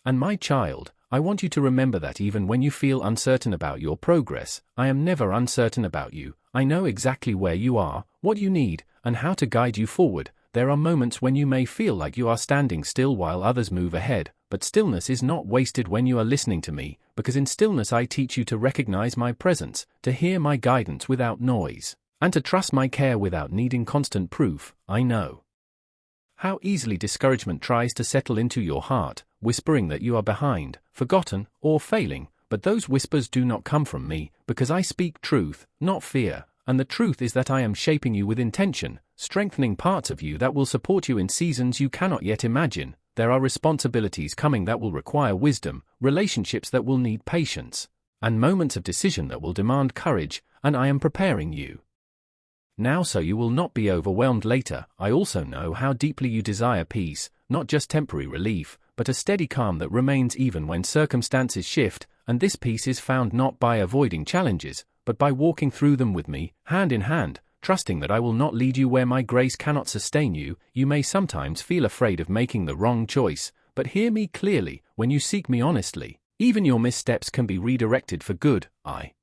And my child, I want you to remember that even when you feel uncertain about your progress, I am never uncertain about you. I know exactly where you are, what you need, and how to guide you forward. There are moments when you may feel like you are standing still while others move ahead, but stillness is not wasted when you are listening to me, because in stillness I teach you to recognize my presence, to hear my guidance without noise, and to trust my care without needing constant proof. I know how easily discouragement tries to settle into your heart, whispering that you are behind, forgotten, or failing, but those whispers do not come from me, because I speak truth, not fear, and the truth is that I am shaping you with intention, strengthening parts of you that will support you in seasons you cannot yet imagine. There are responsibilities coming that will require wisdom, relationships that will need patience, and moments of decision that will demand courage, and I am preparing you now so you will not be overwhelmed later. I also know how deeply you desire peace, not just temporary relief, but a steady calm that remains even when circumstances shift, and this peace is found not by avoiding challenges, but by walking through them with me, hand in hand, trusting that I will not lead you where my grace cannot sustain you. You may sometimes feel afraid of making the wrong choice, but hear me clearly, when you seek me honestly, even your missteps can be redirected for good. I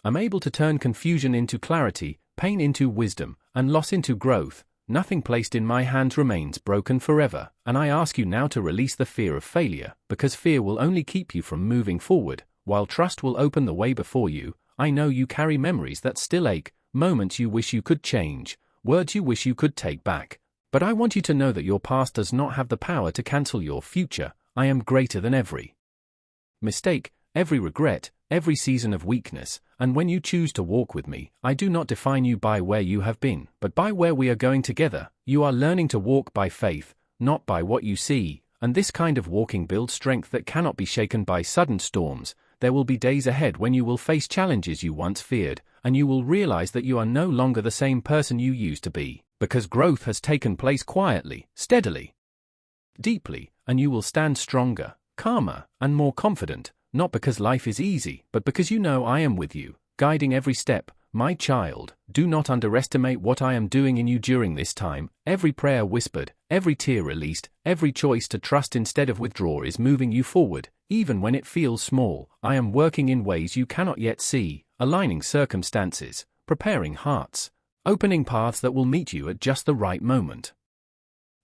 am able to turn confusion into clarity, pain into wisdom, and loss into growth. Nothing placed in my hands remains broken forever, and I ask you now to release the fear of failure, because fear will only keep you from moving forward, while trust will open the way before you. I know you carry memories that still ache, moments you wish you could change, words you wish you could take back. But I want you to know that your past does not have the power to cancel your future. I am greater than every mistake, every regret, every season of weakness, and when you choose to walk with me, I do not define you by where you have been, but by where we are going together. You are learning to walk by faith, not by what you see, and this kind of walking builds strength that cannot be shaken by sudden storms. There will be days ahead when you will face challenges you once feared, and you will realize that you are no longer the same person you used to be, because growth has taken place quietly, steadily, deeply, and you will stand stronger, calmer, and more confident, not because life is easy, but because you know I am with you, guiding every step. My child, do not underestimate what I am doing in you during this time. Every prayer whispered, every tear released, every choice to trust instead of withdraw is moving you forward, even when it feels small. I am working in ways you cannot yet see, aligning circumstances, preparing hearts, opening paths that will meet you at just the right moment.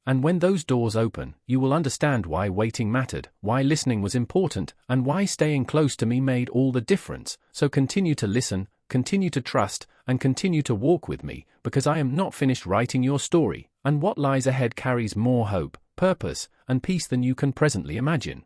And when those doors open, you will understand why waiting mattered, why listening was important, and why staying close to me made all the difference. So continue to listen, continue to trust, and continue to walk with me, because I am not finished writing your story, and what lies ahead carries more hope, purpose, and peace than you can presently imagine.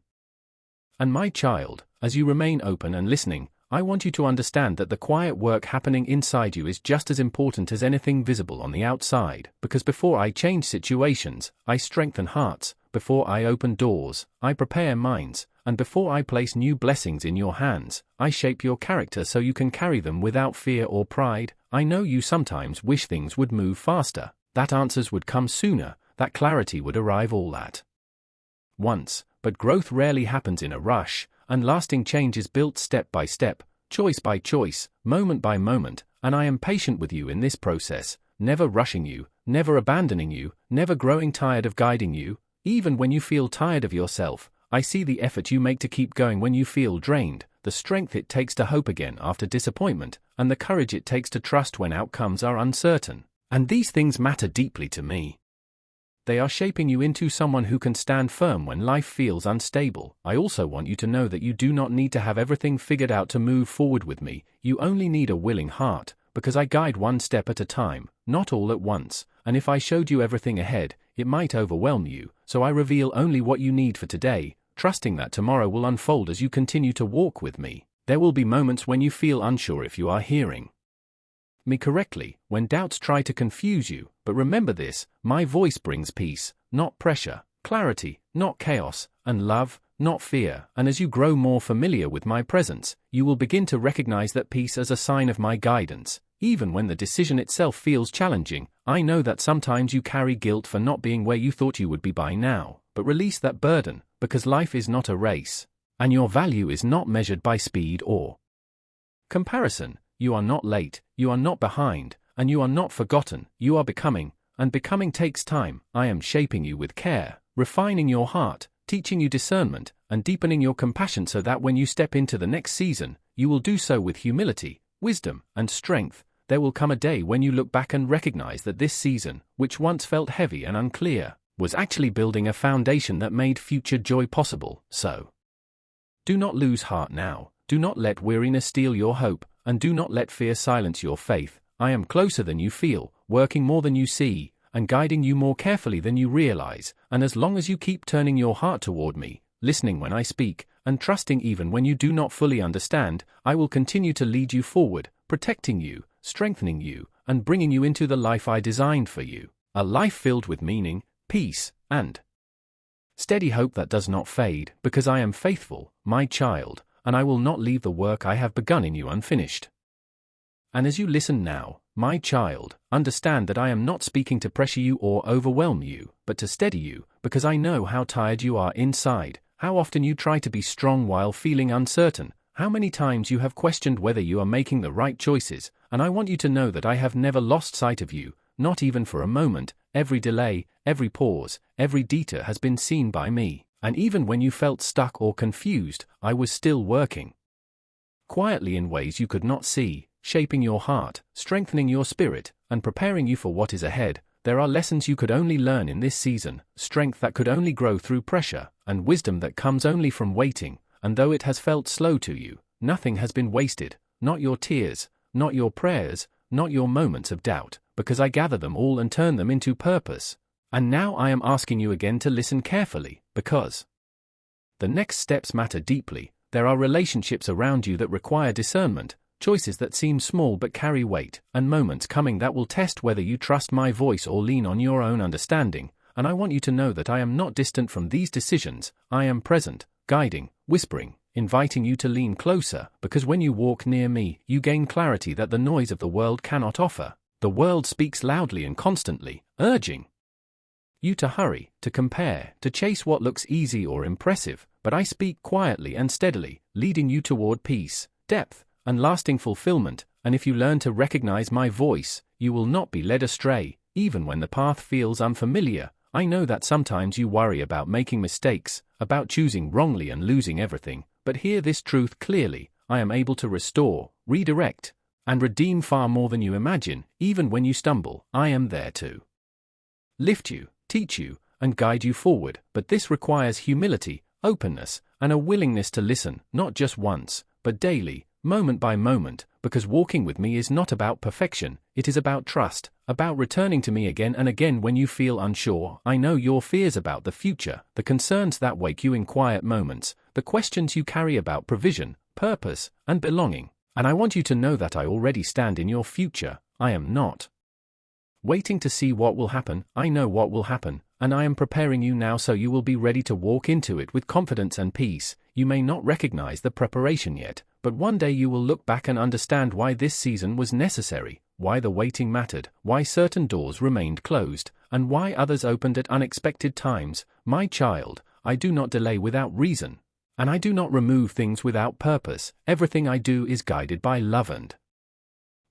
And my child, as you remain open and listening, I want you to understand that the quiet work happening inside you is just as important as anything visible on the outside, because before I change situations, I strengthen hearts, before I open doors, I prepare minds, and before I place new blessings in your hands, I shape your character so you can carry them without fear or pride. I know you sometimes wish things would move faster, that answers would come sooner, that clarity would arrive all at once, but growth rarely happens in a rush, and lasting change is built step by step, choice by choice, moment by moment, and I am patient with you in this process, never rushing you, never abandoning you, never growing tired of guiding you. Even when you feel tired of yourself, I see the effort you make to keep going when you feel drained, the strength it takes to hope again after disappointment, and the courage it takes to trust when outcomes are uncertain. And these things matter deeply to me. They are shaping you into someone who can stand firm when life feels unstable. I also want you to know that you do not need to have everything figured out to move forward with me. You only need a willing heart, because I guide one step at a time, not all at once, and if I showed you everything ahead, it might overwhelm you, so I reveal only what you need for today, trusting that tomorrow will unfold as you continue to walk with me. There will be moments when you feel unsure if you are hearing me correctly, when doubts try to confuse you, but remember this, my voice brings peace, not pressure, clarity, not chaos, and love, not fear. And as you grow more familiar with my presence, you will begin to recognize that peace as a sign of my guidance. Even when the decision itself feels challenging, I know that sometimes you carry guilt for not being where you thought you would be by now, but release that burden, because life is not a race, and your value is not measured by speed or comparison. You are not late, you are not behind, and you are not forgotten. You are becoming, and becoming takes time. I am shaping you with care, refining your heart, teaching you discernment, and deepening your compassion so that when you step into the next season, you will do so with humility, wisdom, and strength. There will come a day when you look back and recognize that this season, which once felt heavy and unclear, was actually building a foundation that made future joy possible. So, do not lose heart now, do not let weariness steal your hope, and do not let fear silence your faith. I am closer than you feel, working more than you see, and guiding you more carefully than you realize, and as long as you keep turning your heart toward me, listening when I speak, and trusting even when you do not fully understand, I will continue to lead you forward, protecting you, strengthening you, and bringing you into the life I designed for you, a life filled with meaning, peace, and steady hope that does not fade, because I am faithful, my child, and I will not leave the work I have begun in you unfinished. And as you listen now, my child, understand that I am not speaking to pressure you or overwhelm you, but to steady you, because I know how tired you are inside, how often you try to be strong while feeling uncertain, how many times you have questioned whether you are making the right choices, and I want you to know that I have never lost sight of you, not even for a moment. Every delay, every pause, every detour has been seen by me, and even when you felt stuck or confused, I was still working quietly in ways you could not see, shaping your heart, strengthening your spirit, and preparing you for what is ahead. There are lessons you could only learn in this season, strength that could only grow through pressure, and wisdom that comes only from waiting, and though it has felt slow to you, nothing has been wasted, not your tears, not your prayers, not your moments of doubt, because I gather them all and turn them into purpose. And now I am asking you again to listen carefully, because the next steps matter deeply. There are relationships around you that require discernment, choices that seem small but carry weight, and moments coming that will test whether you trust my voice or lean on your own understanding. And I want you to know that I am not distant from these decisions. I am present, guiding, whispering, inviting you to lean closer, because when you walk near me, you gain clarity that the noise of the world cannot offer. The world speaks loudly and constantly, urging you to hurry, to compare, to chase what looks easy or impressive, but I speak quietly and steadily, leading you toward peace, depth, and lasting fulfillment. And if you learn to recognize my voice, you will not be led astray, even when the path feels unfamiliar. I know that sometimes you worry about making mistakes, about choosing wrongly and losing everything, but hear this truth clearly: I am able to restore, redirect, and redeem far more than you imagine. Even when you stumble, I am there to lift you, teach you, and guide you forward. But this requires humility, openness, and a willingness to listen, not just once, but daily, moment by moment, because walking with me is not about perfection, it is about trust, about returning to me again and again when you feel unsure. I know your fears about the future, the concerns that wake you in quiet moments, the questions you carry about provision, purpose, and belonging. And I want you to know that I already stand in your future. I am not waiting to see what will happen. I know what will happen, and I am preparing you now so you will be ready to walk into it with confidence and peace. You may not recognize the preparation yet, but one day you will look back and understand why this season was necessary, why the waiting mattered, why certain doors remained closed, and why others opened at unexpected times. My child, I do not delay without reason, and I do not remove things without purpose. Everything I do is guided by love and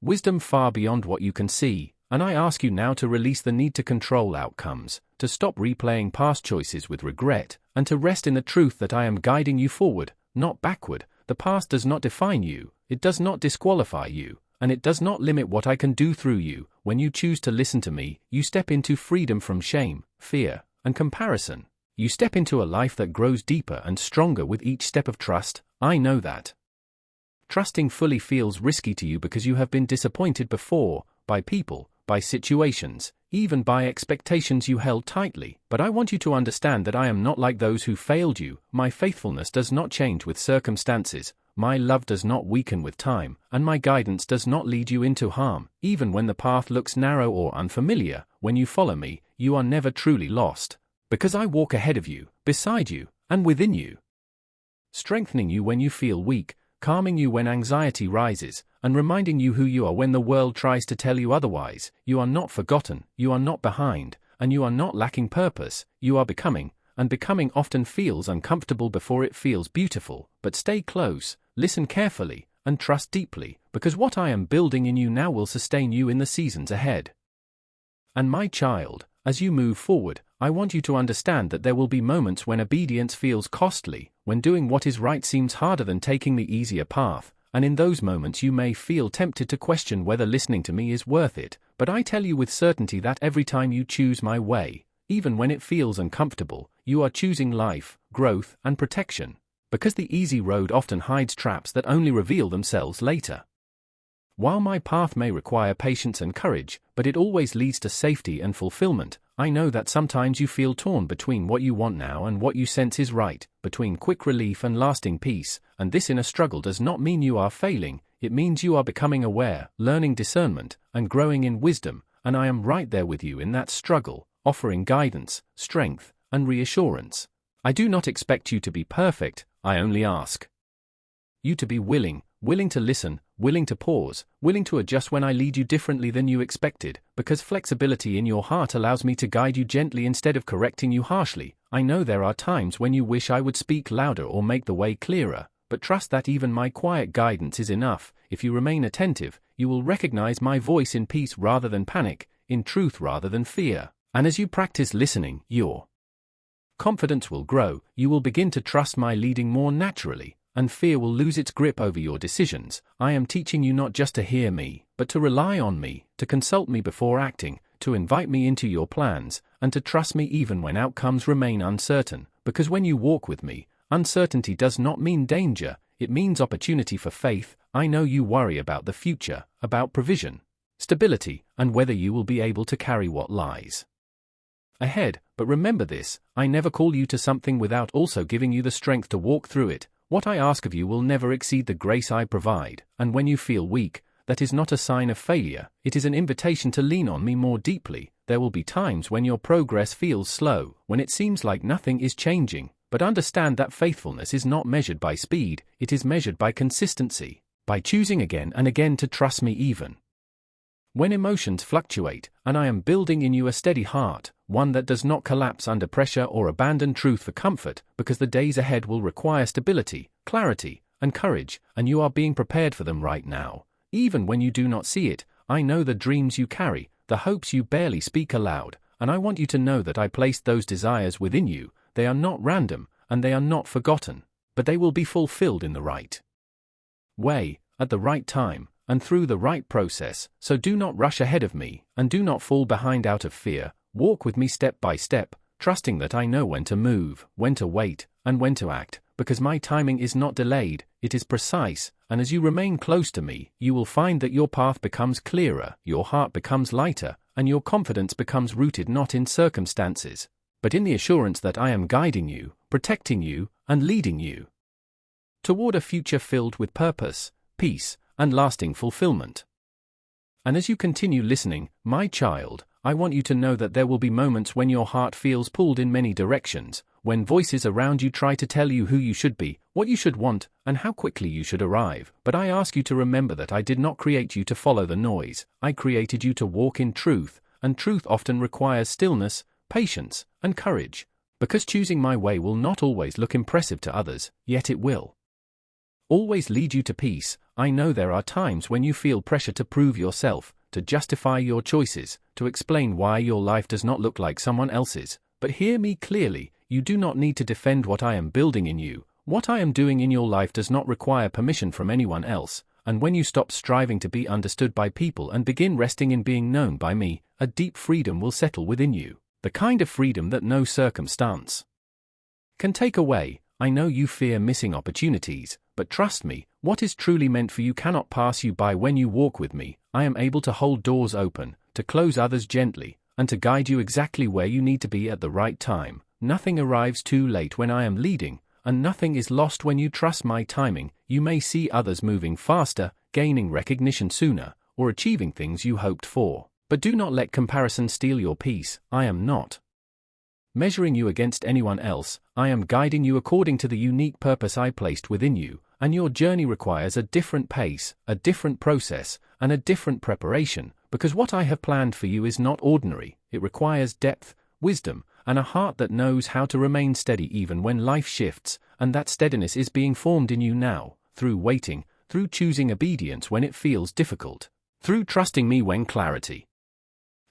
wisdom far beyond what you can see. And I ask you now to release the need to control outcomes, to stop replaying past choices with regret, and to rest in the truth that I am guiding you forward, not backward. The past does not define you, it does not disqualify you, and it does not limit what I can do through you. When you choose to listen to me, you step into freedom from shame, fear, and comparison. You step into a life that grows deeper and stronger with each step of trust. I know that trusting fully feels risky to you because you have been disappointed before, by people, by situations, even by expectations you held tightly. But I want you to understand that I am not like those who failed you. My faithfulness does not change with circumstances, my love does not weaken with time, and my guidance does not lead you into harm. Even when the path looks narrow or unfamiliar, when you follow me, you are never truly lost, because I walk ahead of you, beside you, and within you, strengthening you when you feel weak, calming you when anxiety rises, and reminding you who you are when the world tries to tell you otherwise. You are not forgotten, you are not behind, and you are not lacking purpose. You are becoming, and becoming often feels uncomfortable before it feels beautiful. But stay close, listen carefully, and trust deeply, because what I am building in you now will sustain you in the seasons ahead. And my child, As you move forward, I want you to understand that there will be moments when obedience feels costly, when doing what is right seems harder than taking the easier path, and in those moments you may feel tempted to question whether listening to me is worth it, but I tell you with certainty that every time you choose my way, even when it feels uncomfortable, you are choosing life, growth, and protection. Because the easy road often hides traps that only reveal themselves later. While my path may require patience and courage, but it always leads to safety and fulfillment, I know that sometimes you feel torn between what you want now and what you sense is right, between quick relief and lasting peace, and this inner struggle does not mean you are failing, it means you are becoming aware, learning discernment, and growing in wisdom, and I am right there with you in that struggle, offering guidance, strength, and reassurance. I do not expect you to be perfect, I only ask you to be willing to listen, willing to pause, willing to adjust when I lead you differently than you expected, because flexibility in your heart allows me to guide you gently instead of correcting you harshly. I know there are times when you wish I would speak louder or make the way clearer, but trust that even my quiet guidance is enough. If you remain attentive, you will recognize my voice in peace rather than panic, in truth rather than fear. And as you practice listening, your confidence will grow, you will begin to trust my leading more naturally, and fear will lose its grip over your decisions. I am teaching you not just to hear me, but to rely on me, to consult me before acting, to invite me into your plans, and to trust me even when outcomes remain uncertain, because when you walk with me, uncertainty does not mean danger, it means opportunity for faith. I know you worry about the future, about provision, stability, and whether you will be able to carry what lies ahead, but remember this, I never call you to something without also giving you the strength to walk through it. What I ask of you will never exceed the grace I provide, and when you feel weak, that is not a sign of failure, it is an invitation to lean on me more deeply. There will be times when your progress feels slow, when it seems like nothing is changing, but understand that faithfulness is not measured by speed, it is measured by consistency, by choosing again and again to trust me even when emotions fluctuate, and I am building in you a steady heart, one that does not collapse under pressure or abandon truth for comfort, because the days ahead will require stability, clarity, and courage, and you are being prepared for them right now. Even when you do not see it, I know the dreams you carry, the hopes you barely speak aloud, and I want you to know that I placed those desires within you. They are not random, and they are not forgotten, but they will be fulfilled in the right way, at the right time, and through the right process. So do not rush ahead of me, and do not fall behind out of fear. Walk with me step by step, trusting that I know when to move, when to wait, and when to act, because my timing is not delayed, it is precise, and as you remain close to me, you will find that your path becomes clearer, your heart becomes lighter, and your confidence becomes rooted not in circumstances, but in the assurance that I am guiding you, protecting you, and leading you toward a future filled with purpose, peace, and lasting fulfillment. And as you continue listening, my child, I want you to know that there will be moments when your heart feels pulled in many directions, when voices around you try to tell you who you should be, what you should want, and how quickly you should arrive. But I ask you to remember that I did not create you to follow the noise, I created you to walk in truth, and truth often requires stillness, patience, and courage. Because choosing my way will not always look impressive to others, yet it will always lead you to peace. I know there are times when you feel pressure to prove yourself, to justify your choices, to explain why your life does not look like someone else's. But hear me clearly, you do not need to defend what I am building in you. What I am doing in your life does not require permission from anyone else, and when you stop striving to be understood by people and begin resting in being known by me, a deep freedom will settle within you, the kind of freedom that no circumstance can take away. I know you fear missing opportunities, but trust me, what is truly meant for you cannot pass you by. When you walk with me, I am able to hold doors open, to close others gently, and to guide you exactly where you need to be at the right time. Nothing arrives too late when I am leading, and nothing is lost when you trust my timing. You may see others moving faster, gaining recognition sooner, or achieving things you hoped for, but do not let comparison steal your peace. I am not measuring you against anyone else, I am guiding you according to the unique purpose I placed within you, and your journey requires a different pace, a different process, and a different preparation, because what I have planned for you is not ordinary. It requires depth, wisdom, and a heart that knows how to remain steady even when life shifts, and that steadiness is being formed in you now, through waiting, through choosing obedience when it feels difficult, through trusting me when clarity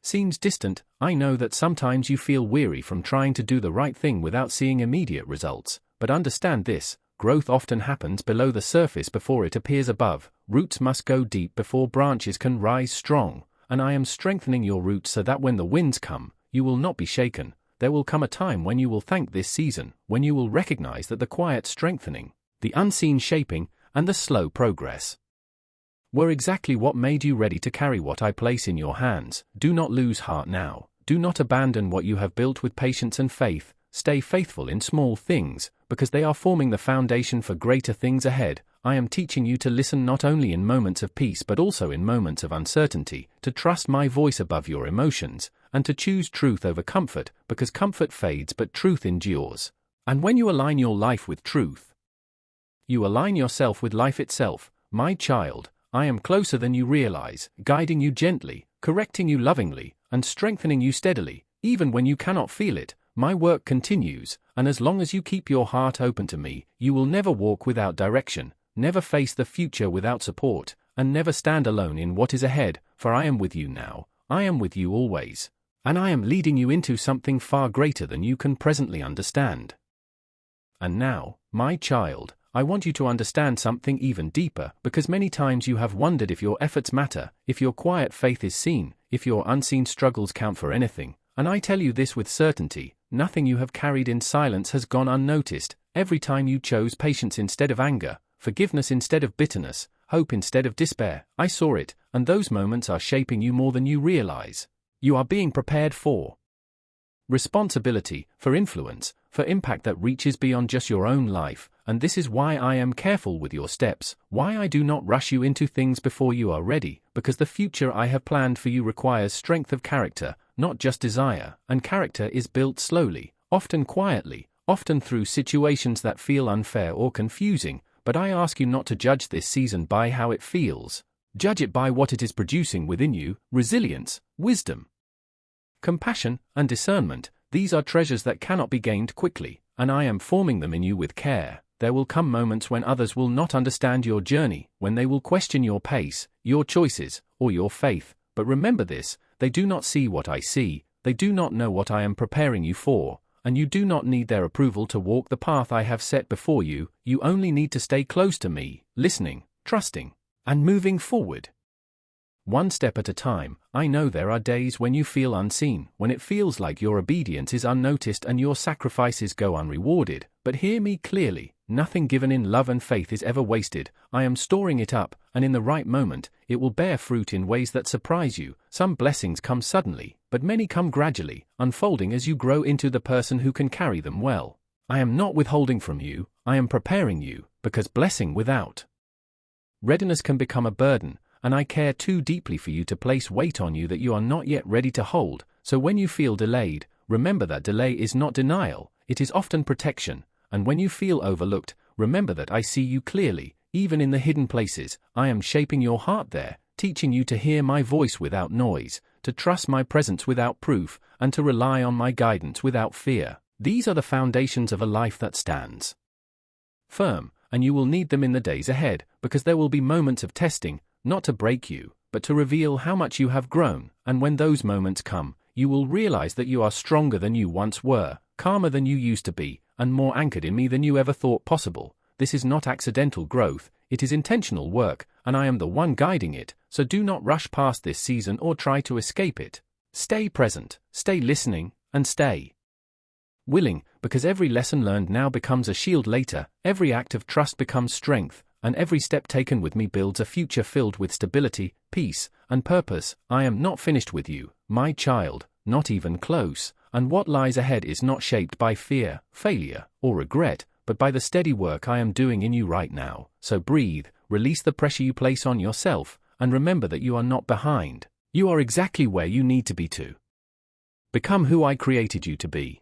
seems distant. I know that sometimes you feel weary from trying to do the right thing without seeing immediate results, but understand this: growth often happens below the surface before it appears above. Roots must go deep before branches can rise strong, and I am strengthening your roots so that when the winds come, you will not be shaken. There will come a time when you will thank this season, when you will recognize that the quiet strengthening, the unseen shaping, and the slow progress were exactly what made you ready to carry what I place in your hands. Do not lose heart now. Do not abandon what you have built with patience and faith. Stay faithful in small things, because they are forming the foundation for greater things ahead. I am teaching you to listen not only in moments of peace but also in moments of uncertainty, to trust my voice above your emotions, and to choose truth over comfort, because comfort fades but truth endures. And when you align your life with truth, you align yourself with life itself. My child, I am closer than you realize, guiding you gently, correcting you lovingly, and strengthening you steadily, even when you cannot feel it. My work continues, and as long as you keep your heart open to me, you will never walk without direction, never face the future without support, and never stand alone in what is ahead, for I am with you now, I am with you always, and I am leading you into something far greater than you can presently understand. And now, my child, I want you to understand something even deeper, because many times you have wondered if your efforts matter, if your quiet faith is seen, if your unseen struggles count for anything, and I tell you this with certainty: nothing you have carried in silence has gone unnoticed. Every time you chose patience instead of anger, forgiveness instead of bitterness, hope instead of despair, I saw it, and those moments are shaping you more than you realize. You are being prepared for responsibility, for influence, for impact that reaches beyond just your own life, and this is why I am careful with your steps, why I do not rush you into things before you are ready, because the future I have planned for you requires strength of character, not just desire, and character is built slowly, often quietly, often through situations that feel unfair or confusing, but I ask you not to judge this season by how it feels. Judge it by what it is producing within you: resilience, wisdom, compassion, and discernment. These are treasures that cannot be gained quickly, and I am forming them in you with care. There will come moments when others will not understand your journey, when they will question your pace, your choices, or your faith, but remember this: they do not see what I see, they do not know what I am preparing you for, and you do not need their approval to walk the path I have set before you. You only need to stay close to me, listening, trusting, and moving forward, one step at a time. I know there are days when you feel unseen, when it feels like your obedience is unnoticed and your sacrifices go unrewarded, but hear me clearly: nothing given in love and faith is ever wasted. I am storing it up, and in the right moment, it will bear fruit in ways that surprise you. Some blessings come suddenly, but many come gradually, unfolding as you grow into the person who can carry them well. I am not withholding from you, I am preparing you, because blessing without readiness can become a burden, and I care too deeply for you to place weight on you that you are not yet ready to hold. So when you feel delayed, remember that delay is not denial, it is often protection. And when you feel overlooked, remember that I see you clearly, even in the hidden places. I am shaping your heart there, teaching you to hear my voice without noise, to trust my presence without proof, and to rely on my guidance without fear. These are the foundations of a life that stands firm, and you will need them in the days ahead, because there will be moments of testing, not to break you, but to reveal how much you have grown. And when those moments come, you will realize that you are stronger than you once were, calmer than you used to be, and more anchored in me than you ever thought possible. This is not accidental growth, it is intentional work, and I am the one guiding it, so do not rush past this season or try to escape it. Stay present, stay listening, and stay willing, because every lesson learned now becomes a shield later, every act of trust becomes strength, and every step taken with me builds a future filled with stability, peace, and purpose. I am not finished with you, my child, not even close, and what lies ahead is not shaped by fear, failure, or regret, but by the steady work I am doing in you right now. So breathe, release the pressure you place on yourself, and remember that you are not behind. You are exactly where you need to be to become who I created you to be.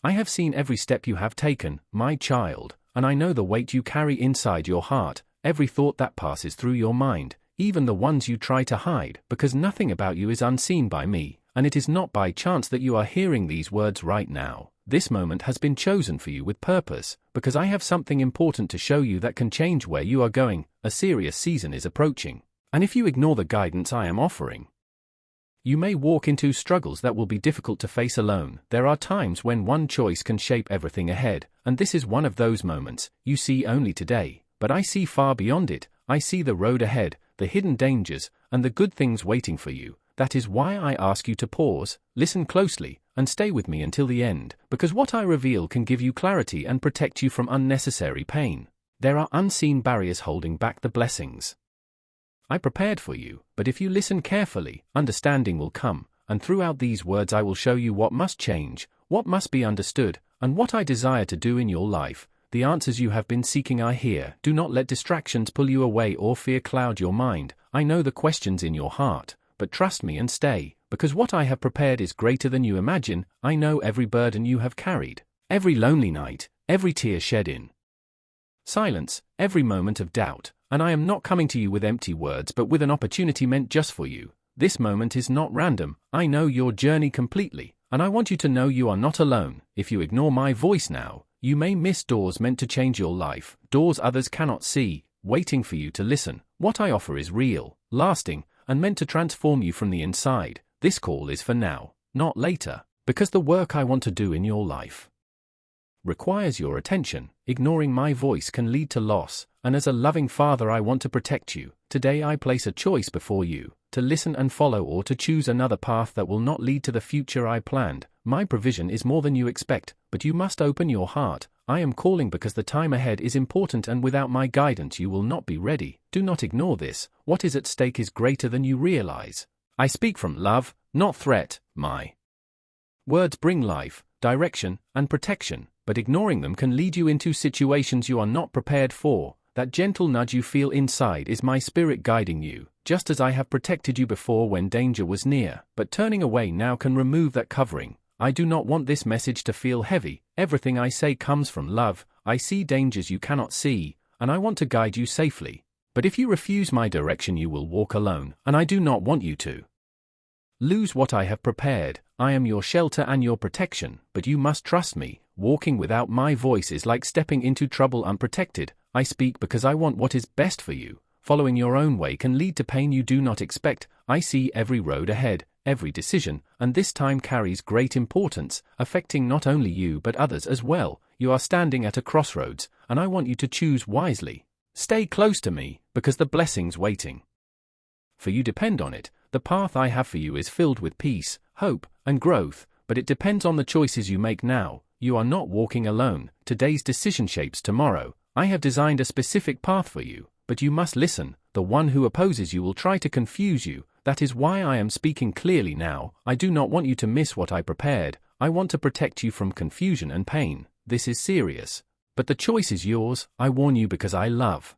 I have seen every step you have taken, my child, and I know the weight you carry inside your heart, every thought that passes through your mind, even the ones you try to hide, because nothing about you is unseen by me, and it is not by chance that you are hearing these words right now. This moment has been chosen for you with purpose, because I have something important to show you that can change where you are going. A serious season is approaching, and if you ignore the guidance I am offering, You may walk into struggles that will be difficult to face alone. There are times when one choice can shape everything ahead, and this is one of those moments. You see only today, but I see far beyond it. I see the road ahead, the hidden dangers, and the good things waiting for you. That is why I ask you to pause, listen closely, and stay with me until the end, because what I reveal can give you clarity and protect you from unnecessary pain. There are unseen barriers holding back the blessings I prepared for you, but if you listen carefully, understanding will come, and throughout these words I will show you what must change, what must be understood, and what I desire to do in your life. The answers you have been seeking are here. Do not let distractions pull you away or fear cloud your mind. I know the questions in your heart, but trust me and stay, because what I have prepared is greater than you imagine. I know every burden you have carried, every lonely night, every tear shed in silence, every moment of doubt, and I am not coming to you with empty words but with an opportunity meant just for you. This moment is not random. I know your journey completely, and I want you to know you are not alone. If you ignore my voice now, you may miss doors meant to change your life, doors others cannot see, waiting for you to listen. What I offer is real, lasting, and meant to transform you from the inside. This call is for now, not later, because the work I want to do in your life requires your attention. Ignoring my voice can lead to loss, and as a loving father I want to protect you. Today I place a choice before you, to listen and follow or to choose another path that will not lead to the future I planned. My provision is more than you expect, but you must open your heart. I am calling because the time ahead is important, and without my guidance you will not be ready. Do not ignore this. What is at stake is greater than you realize. I speak from love, not threat. My words bring life, direction, and protection, but ignoring them can lead you into situations you are not prepared for. That gentle nudge you feel inside is my spirit guiding you, just as I have protected you before when danger was near. But turning away now can remove that covering. I do not want this message to feel heavy. Everything I say comes from love. I see dangers you cannot see, and I want to guide you safely. But if you refuse my direction you will walk alone, and I do not want you to lose what I have prepared. I am your shelter and your protection, but you must trust me. Walking without my voice is like stepping into trouble unprotected. I speak because I want what is best for you. Following your own way can lead to pain you do not expect. I see every road ahead, every decision, and this time carries great importance, affecting not only you but others as well. You are standing at a crossroads, and I want you to choose wisely. Stay close to me, because the blessings waiting for you depend on it. The path I have for you is filled with peace, hope, and growth, but it depends on the choices you make now. You are not walking alone. Today's decision shapes tomorrow. I have designed a specific path for you, but you must listen. The one who opposes you will try to confuse you. That is why I am speaking clearly now. I do not want you to miss what I prepared. I want to protect you from confusion and pain. This is serious, but the choice is yours. I warn you because I love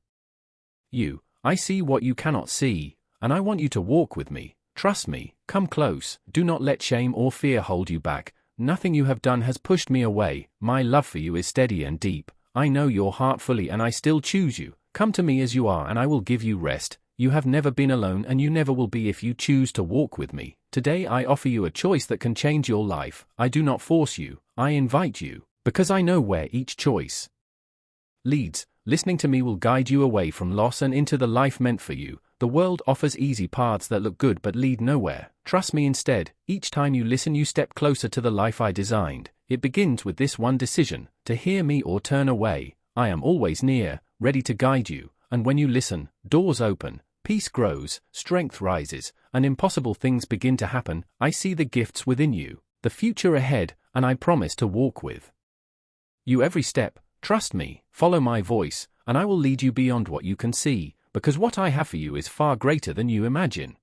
you. I see what you cannot see, and I want you to walk with me. Trust me. Come close. Do not let shame or fear hold you back. Nothing you have done has pushed me away. My love for you is steady and deep. I know your heart fully and I still choose you. Come to me as you are and I will give you rest. You have never been alone and you never will be if you choose to walk with me. Today I offer you a choice that can change your life. I do not force you. I invite you, because I know where each choice leads. Listening to me will guide you away from loss and into the life meant for you. The world offers easy paths that look good but lead nowhere. Trust me instead. Each time you listen you step closer to the life I designed. It begins with this one decision, to hear me or turn away. I am always near, ready to guide you, and when you listen, doors open, peace grows, strength rises, and impossible things begin to happen. I see the gifts within you, the future ahead, and I promise to walk with you every step. Trust me, follow my voice, and I will lead you beyond what you can see, because what I have for you is far greater than you imagine.